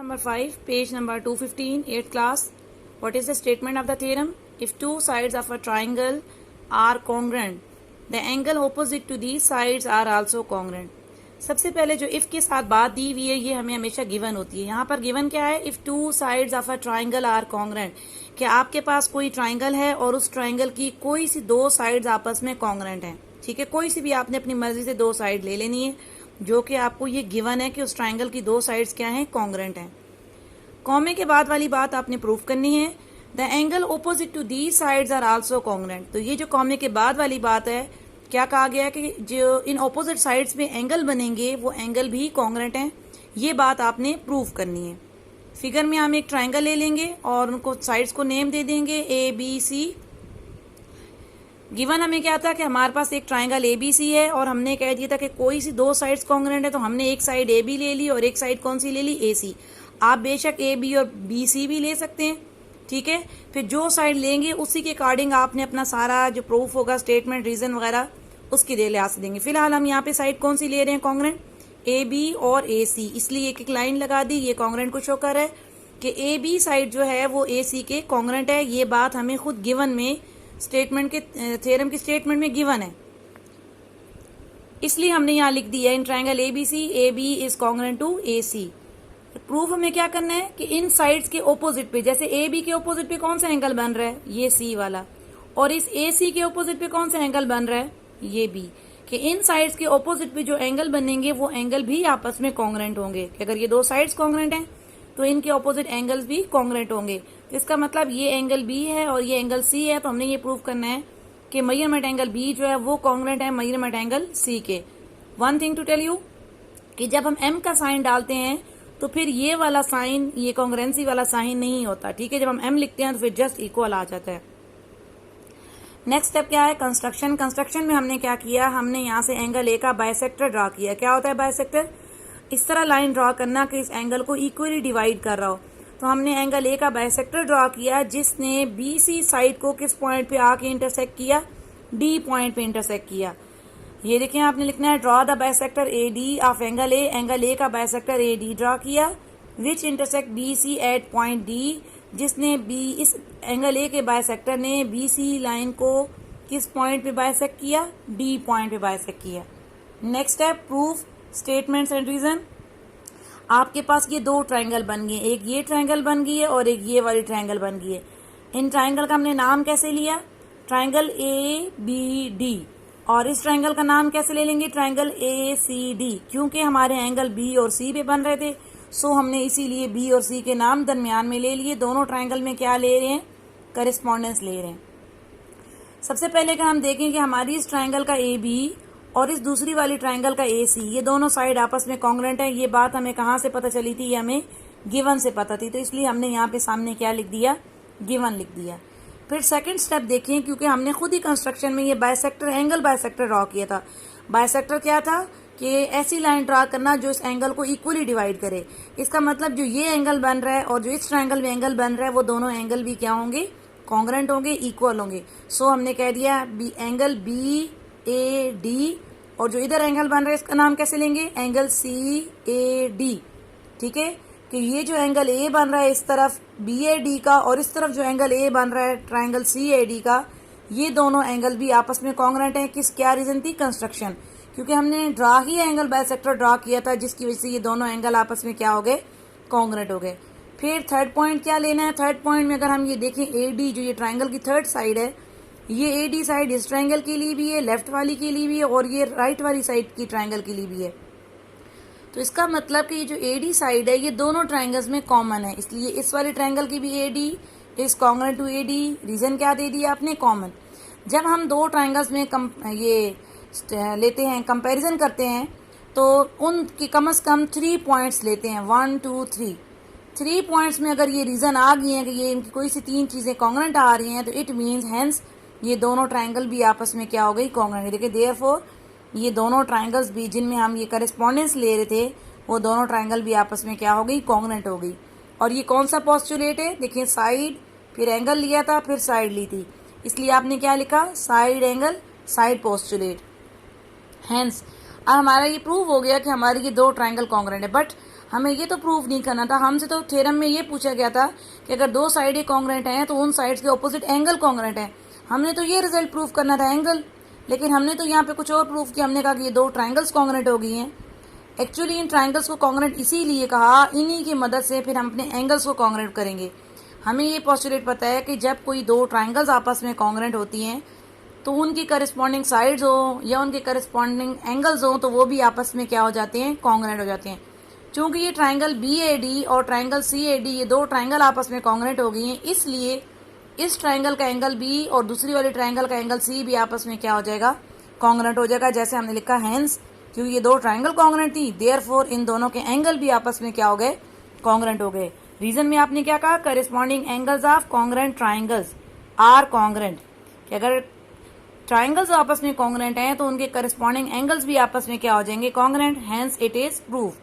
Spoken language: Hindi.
number 5, page number 215, 8th class. What is the statement of the theorem? If two sides of a triangle are congruent, the angle opposite to these sides are also congruent. सबसे पहले जो if के साथ बात दी हुई है ये हमें हमेशा गिवन होती है. यहाँ पर गिवन क्या है? If two sides of a triangle are congruent. कि आपके पास कोई ट्राइंगल है और उस ट्राइंगल की कोई सी दो साइड्स आपस में कॉन्ग्रेंट हैं. ठीक है, कोई सी भी आपने अपनी मर्जी से दो साइड ले लेनी है, जो कि आपको ये गिवन है कि उस ट्राइंगल की दो साइड्स क्या हैं? कॉन्ग्रेंट हैं. कॉमे के बाद वाली बात आपने प्रूफ करनी है. The angle opposite to the sides are also congruent. तो ये जो कॉमे के बाद वाली बात है, क्या कहा गया कि जो इन ऑपोजिट साइड्स में एंगल बनेंगे वो एंगल भी कॉन्ग्रेंट हैं. ये बात आपने प्रूफ करनी है. फिगर में हम एक ट्राइंगल ले लेंगे और उनको साइड्स को नेम दे देंगे ए बी सी. गिवन हमें क्या था कि हमारे पास एक ट्राइंगल ए बी सी है और हमने कह दिया था कि कोई सी दो साइड्स कॉन्ग्रेंट है, तो हमने एक साइड ए बी ले ली और एक साइड कौन सी ले ली? ए सी. आप बेशक ए बी और बी सी भी ले सकते हैं. ठीक है, फिर जो साइड लेंगे उसी के अकॉर्डिंग आपने अपना सारा जो प्रूफ होगा, स्टेटमेंट, रीजन वगैरह, उसकी लिहाज से देंगे. फिलहाल हम यहाँ पे साइड कौन सी ले रहे हैं? कॉन्ग्रेंट ए बी और ए सी. इसलिए एक एक लाइन लगा दी. ये कॉन्ग्रेंट को शो कर है कि ए बी साइड जो है वो ए सी के कॉन्ग्रेंट है. ये बात हमें खुद गिवन में स्टेटमेंट के थ्योरम के स्टेटमेंट में गिवन है, इसलिए हमने यहाँ लिख दिया in triangle A B C, A B is congruent to A C. Proof हमें क्या करना है कि इन साइड्स के ओपोजिट पे, जैसे ए बी के ओपोजिट पे कौन सा एंगल बन रहा है? ये सी वाला. और इस ए सी के ओपोजिट पे कौन सा एंगल बन रहा है? ये बी. कि इन साइड्स के ओपोजिट पे जो एंगल बनेंगे वो एंगल भी आपस में कॉन्ग्रेंट होंगे. कि अगर ये दो साइड्स कॉन्ग्रेंट हैं तो इनके ऑपोजिट एंगल्स भी कॉन्ग्रेंट होंगे. तो इसका मतलब ये एंगल बी है और ये एंगल सी है. तो हमने ये प्रूव करना है कि मेजरमेंट एंगल बी जो है वो कॉन्ग्रेंट है मेजरमेंट एंगल सी के. One thing to tell you कि जब हम एम का साइन डालते हैं तो फिर ये वाला साइन, ये कॉन्ग्रेंसी वाला साइन नहीं होता. ठीक है, जब हम एम लिखते हैं तो फिर जस्ट इक्वल आ जाता है. नेक्स्ट स्टेप क्या है? कंस्ट्रक्शन. कंस्ट्रक्शन में हमने क्या किया? हमने यहाँ से एंगल ए का बाइसेक्टर ड्रा किया. क्या होता है बाइसेक्टर? इस तरह लाइन ड्रा करना कि इस एंगल को इक्वली डिवाइड कर रहा हो. तो हमने एंगल ए का बाइसेक्टर ड्रा किया जिसने बी सी साइड को किस पॉइंट पे आके इंटरसेक्ट किया? डी पॉइंट पे इंटरसेक्ट किया. ये देखिए, आपने लिखना है draw the bisector A D of angle A. Angle A का बाइसेक्टर ए डी ड्रा किया which intersect B C at point D. जिसने बी, इस एंगल ए के बाइसेक्टर ने बी सी लाइन को किस पॉइंट पे बाइसेक्ट किया? डी पॉइंट पे बाइसेक्ट किया. Next step proof statements and reason. आपके पास ये दो ट्राइंगल बन गए, एक ये ट्राइंगल बन गई है और एक ये वाली ट्राइंगल बन गई है. इन ट्राइंगल का हमने नाम कैसे लिया? Triangle A B D. और इस ट्राइंगल का नाम कैसे ले लेंगे? Triangle A C D. क्योंकि हमारे एंगल बी और सी पे बन रहे थे, सो हमने इसीलिए बी और सी के नाम दरमियान में ले लिए. दोनों ट्राइंगल में क्या ले रहे हैं? करेस्पॉन्डेंस ले रहे हैं. सबसे पहले अगर हम देखें कि हमारी इस ट्राइंगल का ए बी और इस दूसरी वाली ट्राइंगल का ए सी, ये दोनों साइड आपस में कॉन्ग्रेंट है. ये बात हमें कहाँ से पता चली थी? ये हमें गिवन से पता थी. तो इसलिए हमने यहाँ पे सामने क्या लिख दिया? गिवन लिख दिया. फिर सेकंड स्टेप देखिए, क्योंकि हमने खुद ही कंस्ट्रक्शन में ये बाइसेक्टर, एंगल बाइसेक्टर ड्रॉ किया था. बाइसेक्टर क्या था? कि ऐसी लाइन ड्रा करना जो इस एंगल को इक्वली डिवाइड करे. इसका मतलब जो ये एंगल बन रहा है और जो इस ट्राइंगल में एंगल बन रहा है वो दोनों एंगल भी क्या होंगे? कॉन्ग्रेंट होंगे, इक्वल होंगे. सो हमने कह दिया एंगल बी ए डी. और जो इधर एंगल बन रहा है इसका नाम कैसे लेंगे? Angle C A D. ठीक है, कि ये जो एंगल ए बन रहा है इस तरफ बी ए डी का और इस तरफ जो एंगल ए बन रहा है ट्राइंगल सी ए डी का, ये दोनों एंगल भी आपस में कॉन्ग्रेंट हैं. किस, क्या रीजन थी? कंस्ट्रक्शन. क्योंकि हमने ड्रा ही एंगल बाइसेक्टर ड्रा किया था जिसकी वजह से ये दोनों एंगल आपस में क्या हो गए? कॉन्ग्रेंट हो गए. फिर थर्ड पॉइंट क्या लेना है? थर्ड पॉइंट में अगर हम ये देखें ए डी, जो ये ट्राइंगल की थर्ड साइड है, ये ए डी साइड इस ट्राइंगल के लिए भी है, लेफ्ट वाली के लिए भी है और ये राइट वाली साइड की ट्राइंगल के लिए भी है. तो इसका मतलब कि ये जो ए डी साइड है ये दोनों ट्राइंगल्स में कॉमन है. इसलिए इस वाली ट्राइंगल की भी A D is congruent to A D. Reason क्या दे दिया आपने? कॉमन. जब हम दो ट्राइंगल्स में ये लेते हैं, कंपैरिजन करते हैं, तो उनकी कम से कम 3 पॉइंट्स लेते हैं. 1 2 3. 3 पॉइंट्स में अगर ये रीजन आ गई है कि ये इनकी कोई सी 3 चीजें कॉन्ग्रेंट आ रही हैं, तो इट मीन्स हेंस ये दोनों ट्राइंगल भी आपस में क्या हो गई? कॉन्ग्रेंट. देखिए, देयरफॉर ये दोनों ट्राइंगल्स भी जिनमें हम ये करेस्पॉन्डेंस ले रहे थे वो दोनों ट्राइंगल भी आपस में क्या हो गई? कॉन्ग्रेंट हो गई. और ये कौन सा पोस्टुलेट है? देखिए, साइड, फिर एंगल लिया था, फिर साइड ली थी, इसलिए आपने क्या लिखा? Side angle side postulate. Hence अब हमारा ये प्रूव हो गया कि हमारी ये दो ट्राइंगल कॉन्ग्रेंट है. बट हमें ये तो प्रूव नहीं करना था, हमसे तो थ्योरम में ये पूछा गया था कि अगर दो साइड कॉन्ग्रेंट हैं तो उन साइड्स के ऑपोजिट एंगल कॉन्ग्रेंट है। हमने तो ये रिजल्ट प्रूव करना था, एंगल, लेकिन हमने तो यहाँ पे कुछ और प्रूव किया। हमने कहा कि ये दो ट्राइंगल्स कॉन्ग्रेंट हो गई हैं। एक्चुअली इन ट्राइंगल्स को कॉन्ग्रेंट इसीलिए कहा, इन्हीं की मदद से फिर हम अपने एंगल्स को कॉन्ग्रेंट करेंगे। हमें ये पोस्टुलेट पता है कि जब कोई दो ट्राइंगल्स आपस में कॉन्ग्रेंट होती हैं तो उनकी करस्पॉन्डिंग साइड्स हो या उनके करस्पॉन्डिंग एंगल्स हो तो वो भी आपस में क्या हो जाते हैं, कॉन्ग्रेंट हो जाते हैं। चूंकि ये ट्राइंगल BAD और ट्राइंगल CAD ये दो ट्राइंगल आपस में कॉन्ग्रेंट हो गई हैं, इसलिए इस ट्राइंगल का एंगल B और दूसरी वाली ट्राइंगल का एंगल C भी आपस में क्या हो जाएगा, कॉन्ग्रेंट हो जाएगा। जैसे हमने लिखा हैंस, क्योंकि ये दो ट्राइंगल कॉन्ग्रेंट थी, देयरफॉर इन दोनों के एंगल भी आपस में क्या हो गए, कॉन्ग्रेंट हो गए। रीजन में आपने क्या कहा, corresponding angles of congruent triangles are congruent, कि अगर ट्राइंगल्स आपस में कॉन्ग्रेंट हैं तो उनके करस्पॉन्डिंग एंगल्स भी आपस में क्या हो जाएंगे, congruent, hence it is proof.